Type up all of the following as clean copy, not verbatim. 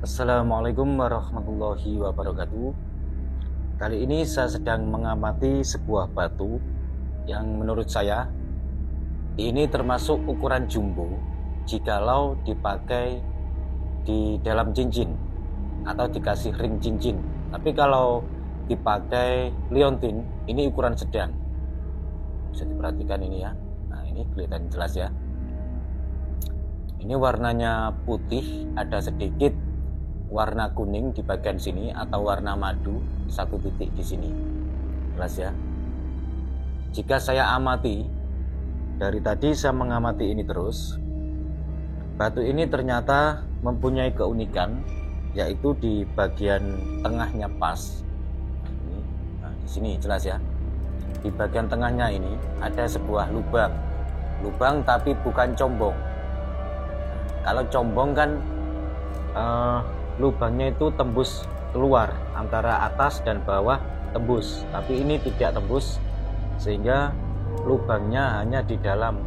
Assalamualaikum warahmatullahi wabarakatuh. Kali ini saya sedang mengamati sebuah batu yang menurut saya ini termasuk ukuran jumbo jikalau dipakai di dalam cincin atau dikasih ring cincin. Tapi kalau dipakai liontin ini ukuran sedang. Bisa diperhatikan ini ya. Nah, ini kelihatan jelas ya. Ini warnanya putih, ada sedikit warna kuning di bagian sini atau warna madu, satu titik di sini. Jelas ya. Jika saya amati, dari tadi saya mengamati ini terus, batu ini ternyata mempunyai keunikan, yaitu di bagian tengahnya pas. Nah, di sini jelas ya. Di bagian tengahnya ini ada sebuah lubang. Lubang tapi bukan combong. Kalau combong kan lubangnya itu tembus keluar antara atas dan bawah tembus, tapi ini tidak tembus sehingga lubangnya hanya di dalam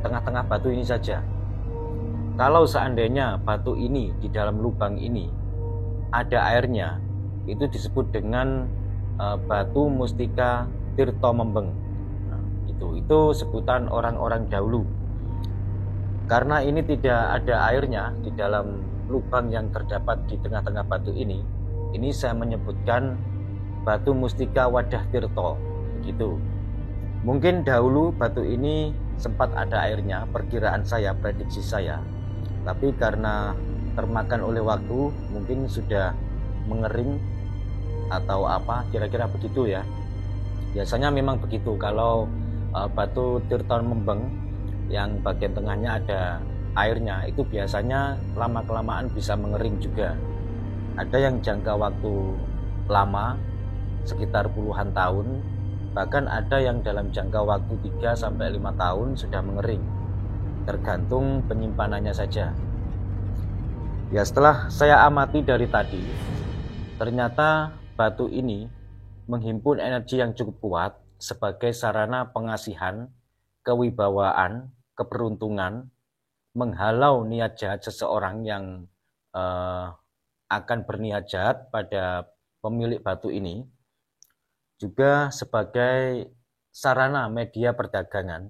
tengah-tengah batu ini saja. Kalau seandainya batu ini di dalam lubang ini ada airnya, itu disebut dengan batu mustika tirto membeng. Nah, itu sebutan orang-orang dahulu. Karena ini tidak ada airnya di dalam lubang yang terdapat di tengah-tengah batu ini saya menyebutkan batu mustika wadah tirto. Begitu. Mungkin dahulu batu ini sempat ada airnya, perkiraan saya, prediksi saya. Tapi karena termakan oleh waktu, mungkin sudah mengering atau apa, kira-kira begitu ya. Biasanya memang begitu kalau batu tirto membeng yang bagian tengahnya ada airnya, itu biasanya lama-kelamaan bisa mengering juga. Ada yang jangka waktu lama, sekitar puluhan tahun, bahkan ada yang dalam jangka waktu 3-5 tahun sudah mengering, tergantung penyimpanannya saja. Ya, setelah saya amati dari tadi, ternyata batu ini menghimpun energi yang cukup kuat sebagai sarana pengasihan, kewibawaan, keberuntungan, menghalau niat jahat seseorang yang akan berniat jahat pada pemilik batu ini, juga sebagai sarana media perdagangan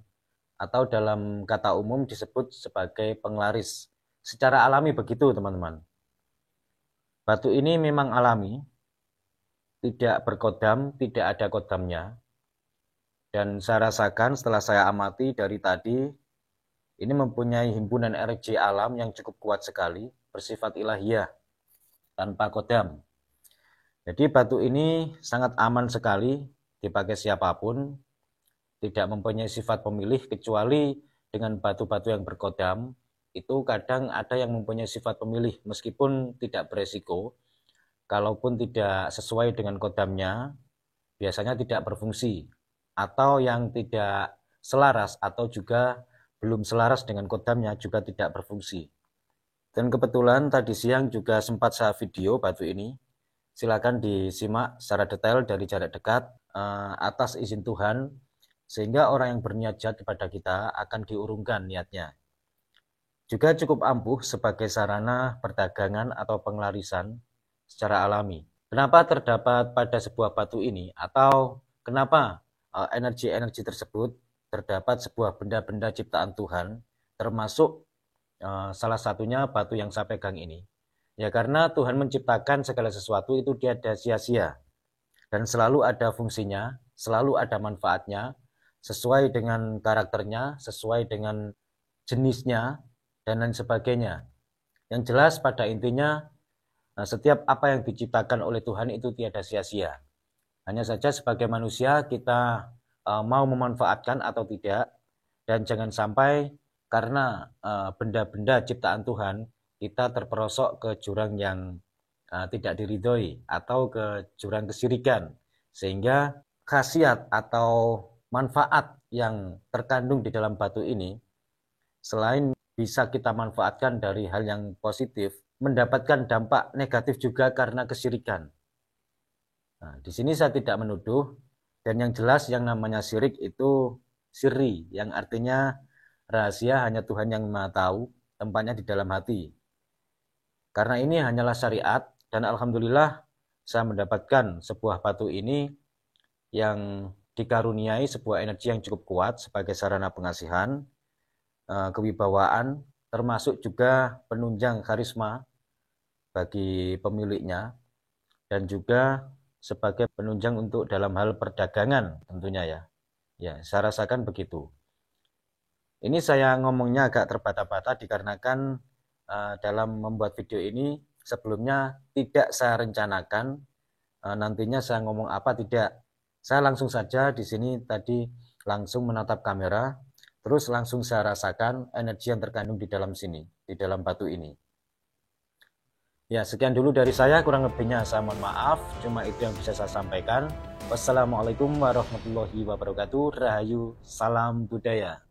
atau dalam kata umum disebut sebagai penglaris. Secara alami begitu teman-teman. Batu ini memang alami, tidak berkodam, tidak ada kodamnya. Dan saya rasakan setelah saya amati dari tadi, ini mempunyai himpunan energi alam yang cukup kuat sekali, bersifat ilahiyah, tanpa kodam. Jadi batu ini sangat aman sekali, dipakai siapapun, tidak mempunyai sifat pemilih, kecuali dengan batu-batu yang berkodam, itu kadang ada yang mempunyai sifat pemilih, meskipun tidak beresiko, kalaupun tidak sesuai dengan kodamnya, biasanya tidak berfungsi, atau yang tidak selaras atau juga belum selaras dengan kodamnya juga tidak berfungsi. Dan kebetulan tadi siang juga sempat saya video batu ini. Silakan disimak secara detail dari jarak dekat atas izin Tuhan, sehingga orang yang berniat jahat kepada kita akan diurungkan niatnya. Juga cukup ampuh sebagai sarana perdagangan atau penglarisan secara alami. Kenapa terdapat pada sebuah batu ini, atau kenapa energi-energi tersebut terdapat sebuah benda-benda ciptaan Tuhan, termasuk salah satunya batu yang saya pegang ini. Ya, karena Tuhan menciptakan segala sesuatu itu dia ada sia-sia, dan selalu ada fungsinya, selalu ada manfaatnya, sesuai dengan karakternya, sesuai dengan jenisnya, dan lain sebagainya. Yang jelas pada intinya, setiap apa yang diciptakan oleh Tuhan itu tiada sia-sia. Hanya saja sebagai manusia kita mau memanfaatkan atau tidak, dan jangan sampai karena benda-benda ciptaan Tuhan kita terperosok ke jurang yang tidak diridhoi atau ke jurang kesyirikan, sehingga khasiat atau manfaat yang terkandung di dalam batu ini selain bisa kita manfaatkan dari hal yang positif, mendapatkan dampak negatif juga karena kesyirikan. Nah, di sini saya tidak menuduh, dan yang jelas yang namanya syirik itu sirri, yang artinya rahasia hanya Tuhan yang Maha tahu, tempatnya di dalam hati. Karena ini hanyalah syariat, dan alhamdulillah saya mendapatkan sebuah batu ini yang dikaruniai sebuah energi yang cukup kuat sebagai sarana pengasihan, kewibawaan, termasuk juga penunjang karisma bagi pemiliknya, dan juga sebagai penunjang untuk dalam hal perdagangan tentunya ya. Ya, saya rasakan begitu. Ini saya ngomongnya agak terbata-bata dikarenakan dalam membuat video ini sebelumnya tidak saya rencanakan nantinya saya ngomong apa, tidak. Saya langsung saja di sini tadi langsung menatap kamera, terus langsung saya rasakan energi yang terkandung di dalam sini, di dalam batu ini. Ya, sekian dulu dari saya, kurang lebihnya saya mohon maaf, cuma itu yang bisa saya sampaikan. Wassalamualaikum warahmatullahi wabarakatuh. Rahayu, salam budaya.